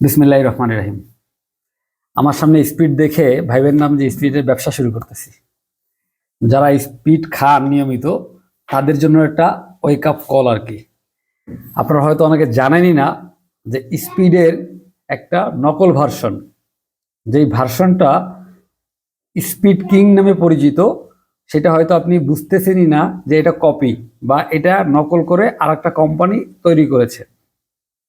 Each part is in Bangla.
বিসমিল্লাহির রহমানির রহিম। আমার সামনে স্পিড দেখে ভাইবের নাম যে স্পিডের ব্যবসা শুরু করতেছি। যারা স্পিড খান নিয়মিত তাদের জন্য একটা ওয়েক আপ কল আর কি। আপনারা হয়তো অনেকে জানেনই না যে স্পিডের একটা নকল ভার্সন, যেই ভার্সনটা স্পিড কিং নামে পরিচিত, সেটা হয়তো আপনি বুঝতেছেনই না যে এটা কপি বা এটা নকল করে আর একটা কোম্পানি তৈরি করেছে।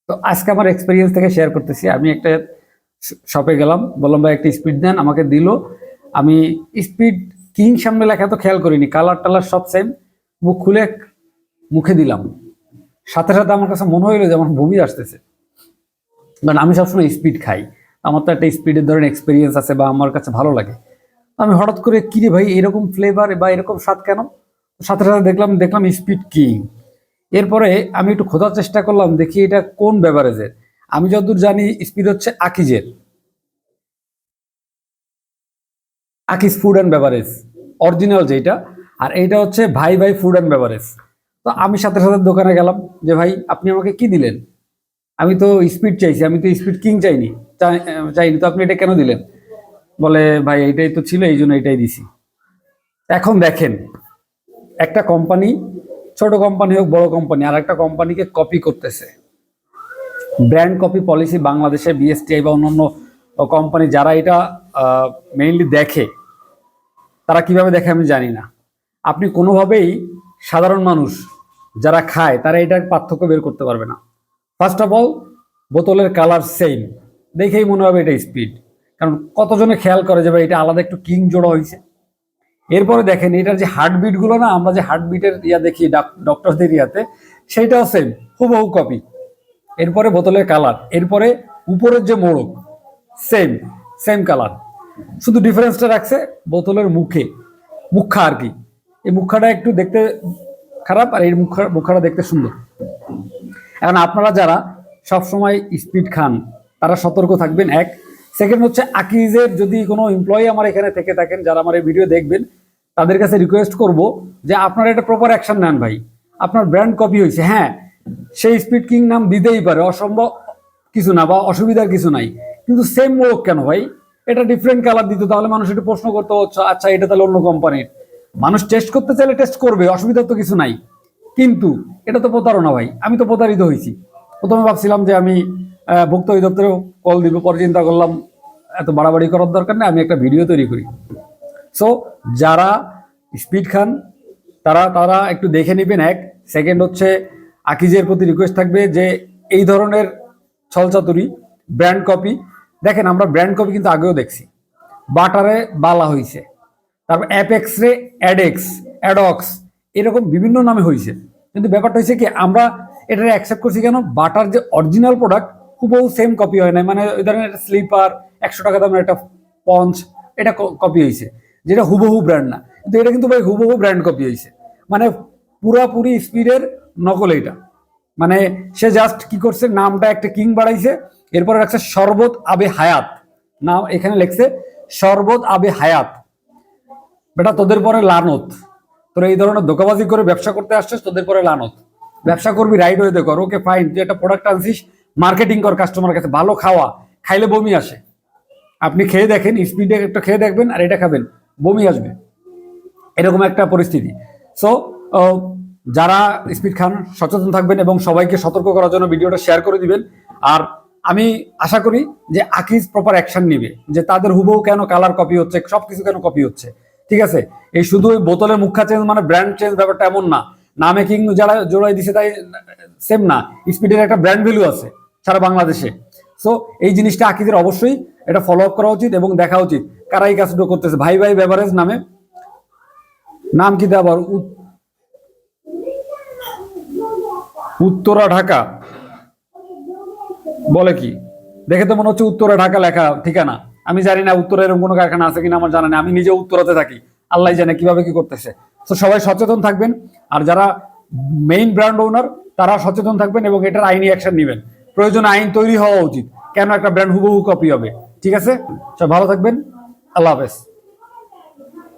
তো আজকে আমার এক্সপিরিয়েন্স থেকে শেয়ার করতেছি। আমি একটা শপে গেলাম, বললাম ভাই একটা স্পিড দেন, আমাকে দিল। আমি স্পিড কিং সামনে লেখা তো খেয়াল করিনি, কালার টালার সব সেম। মুখ খুলে মুখে দিলাম, সাথে সাথে আমার কাছে মনে হইলো যে আমার বমি আসতেছে। কারণ আমি সবসময় স্পিড খাই, আমার তো একটা স্পিডের ধরেন এক্সপিরিয়েন্স আছে বা আমার কাছে ভালো লাগে। আমি হঠাৎ করে কিরে ভাই এরকম ফ্লেভার বা এরকম স্বাদ কেন? সাথে সাথে দেখলাম স্পিড কিং। এরপরে আমি একটু খোঁজার চেষ্টা করলাম, দেখি এটা কোন বেভারেজের। আমি যতদূর জানি স্পিড হচ্ছে আকিজের, Akij food and beverage original যেটা, আর এইটা হচ্ছে ভাই ভাই ফুড অ্যান্ড বেভারেজ। তো আমি সাথে সাথে দোকানে গেলাম যে ভাই আপনি আমাকে কি দিলেন? আমি তো স্পিড চাইছি, আমি তো স্পিড কিং চাইনি, তো আপনি এটা কেন দিলেন? বলে ভাই এইটাই তো ছিল, এই জন্য এইটাই দিছি। এখন দেখেন, একটা কোম্পানি, ছোট কোম্পানি হোক বড় কোম্পানি, আর একটা কোম্পানিকে কপি করতেছে। ব্র্যান্ড কপি পলিসি বাংলাদেশে বিএসটিআই বা অন্যান্য কোম্পানি যারা এটা মেইনলি দেখে, তারা কিভাবে দেখে আমি জানি না। আপনি কোনোভাবেই সাধারণ মানুষ যারা খায় তারা এটার পার্থক্য বের করতে পারবে না। ফার্স্ট অফ অল, বোতলের কালার সেম, দেখেই মনে হবে এটা স্পিড। কারণ কতজনে খেয়াল করে যে ভাই এটা আলাদা একটু কিং জোড়া হয়েছে। এরপরে দেখেন এটার যে হার্টবিটগুলো না, আমরা যে হার্টবিটের ইয়া দেখি ডক্টরদের ইয়াতে, সেইটাও সেম, হুবহু কপি। এরপরে বোতলের কালার, এরপরে উপরের যে মোড়ক সেম সেম কালার, শুধু ডিফারেন্সটা রাখছে বোতলের মুখা আর কি। এই মুখাটা একটু দেখতে খারাপ, আর এই মুখাটা দেখতে সুন্দর। এখন আপনারা যারা সবসময় স্পিড খান তারা সতর্ক থাকবেন, এক। সেকেন্ড হচ্ছে আকিজের যদি কোনো এমপ্লয়ি আমার এখানে থেকে থাকেন, যারা আমার এই ভিডিও দেখবেন, তাদের কাছে রিকোয়েস্ট করব যে আপনারা এটা প্রপার অ্যাকশন নেন ভাই। আপনার ব্র্যান্ড কপি হয়েছে, হ্যাঁ সেই স্পিড কিং নাম দিতেই পারে, অসম্ভব কিছু না বা অসুবিধার কিছু নাই, কিন্তু সেম মোড়ক কেন ভাই? এটা ডিফারেন্ট কালার দিত, তাহলে মানুষ একটু প্রশ্ন করতে হচ্ছে আচ্ছা এটা তাহলে অন্য কোম্পানির। মানুষ টেস্ট করতে চাইলে টেস্ট করবে, অসুবিধার তো কিছু নাই। কিন্তু এটা তো প্রতারণা ভাই, আমি তো প্রতারিত হয়েছি। প্রথমে ভাবছিলাম যে আমি ভুক্ত অধিদপ্তরে কল দিব, পরে চিন্তা করলাম এত বাড়াবাড়ি করার দরকার নেই, আমি একটা ভিডিও তৈরি করি। সো যারা স্পিড খান তারা তারা একটু দেখে নেবেন, এক। সেকেন্ড হচ্ছে আকিজের প্রতি রিকোয়েস্ট থাকবে যে এই ধরনের ছলচাতুরি ব্র্যান্ড কপি, দেখেন আমরা ব্র্যান্ড কপি কিন্তু আগেও দেখছি, বাটারে বালা হয়েছে, তারপর অ্যাপেক্স রে অ্যাডেক্স, অ্যাডক্স, এরকম বিভিন্ন নামে হয়েছে। কিন্তু ব্যাপারটা হয়েছে কি, আমরা এটা অ্যাকসেপ্ট করছি কেন? বাটার যে অরিজিনাল প্রোডাক্ট হুবহু সেম কপি হয় না, মানে ওই ধরনের একটা স্লিপার 100 টাকা দামের একটা পঞ্চ, এটা কপি হয়েছে, যেটা হুবহু ব্র্যান্ড না। কিন্তু এটা কিন্তু ভাই হুবহু ব্র্যান্ড কপি হয়েছে, মানে পুরাপুরি স্পিডের নকল এটা। মানে সে জাস্ট কি করছে, নামটা একটা কিং বাড়াইছে, এরপরে রাখছে শরবত আবে হায়াত, নাম এখানে লেখছে শরবত আবে হায়াত। বেটা তোদের পরে লানত, তোরা এই ধরনের ধোকাবাজি করে ব্যবসা করতে আসছিস, তোদের পরে লানত। ব্যবসা করবি রাইট ওয়েতে কর, ওকে ফাইন, তুই একটা প্রোডাক্ট আনছিস, মার্কেটিং কর কাস্টমার কাছে, ভালো খাওয়া, খাইলে বমি আসে। আপনি খেয়ে দেখেন, স্পিডে একটা খেয়ে দেখবেন আর এটা খাবেন, বমি আসবে, এরকম একটা পরিস্থিতি। সো যারা স্পিড খান সচেতন থাকবেন এবং সবাইকে সতর্ক করার জন্য ভিডিওটা শেয়ার করে দিবেন। আর আমি আশা করি যে আকিজ প্রপার অ্যাকশন নিবে, যে তাদের হুবহু কেন কালার কপি হচ্ছে, সবকিছু কেন কপি হচ্ছে। ঠিক আছে, এই শুধু ওই বোতলের মুখা চেঞ্জ মানে ব্র্যান্ড চেঞ্জ, ব্যাপারটা এমন না। নামে কিং যারা জোড়াই দিছে তাই সেম না, স্পিডের একটা ব্র্যান্ড ভ্যালু আছে সারা বাংলাদেশে। সো এই জিনিসটা আকিজের অবশ্যই এটা ফলো আপ করা উচিত এবং দেখা উচিত কারা এই কাজটা করতেছে। ভাই ভাই বেভারেজ নামে, নাম কি দেওয়া, উত্তরা ঢাকা বলে কি, দেখে তো মনে হচ্ছে উত্তরা ঢাকা লেখা ঠিকানা। আমি জানি না উত্তরা এরকম কোনো কারখানা আছে কিনা, আমার জানা নেই, আমি নিজে উত্তরাতে থাকি, আল্লাহ জানে কিভাবে কি করতেছে। তো সবাই সচেতন থাকবেন, আর যারা মেইন ব্র্যান্ড ওনার তারা সচেতন থাকবেন এবং এটার আইনি অ্যাকশন নেবেন। প্রয়োজনে আইন তৈরি হওয়া উচিত, কেন একটা ব্র্যান্ড হুবহু কপি হবে। ঠিক আছে, সব ভালো থাকবেন, আল্লাহ হাফেজ।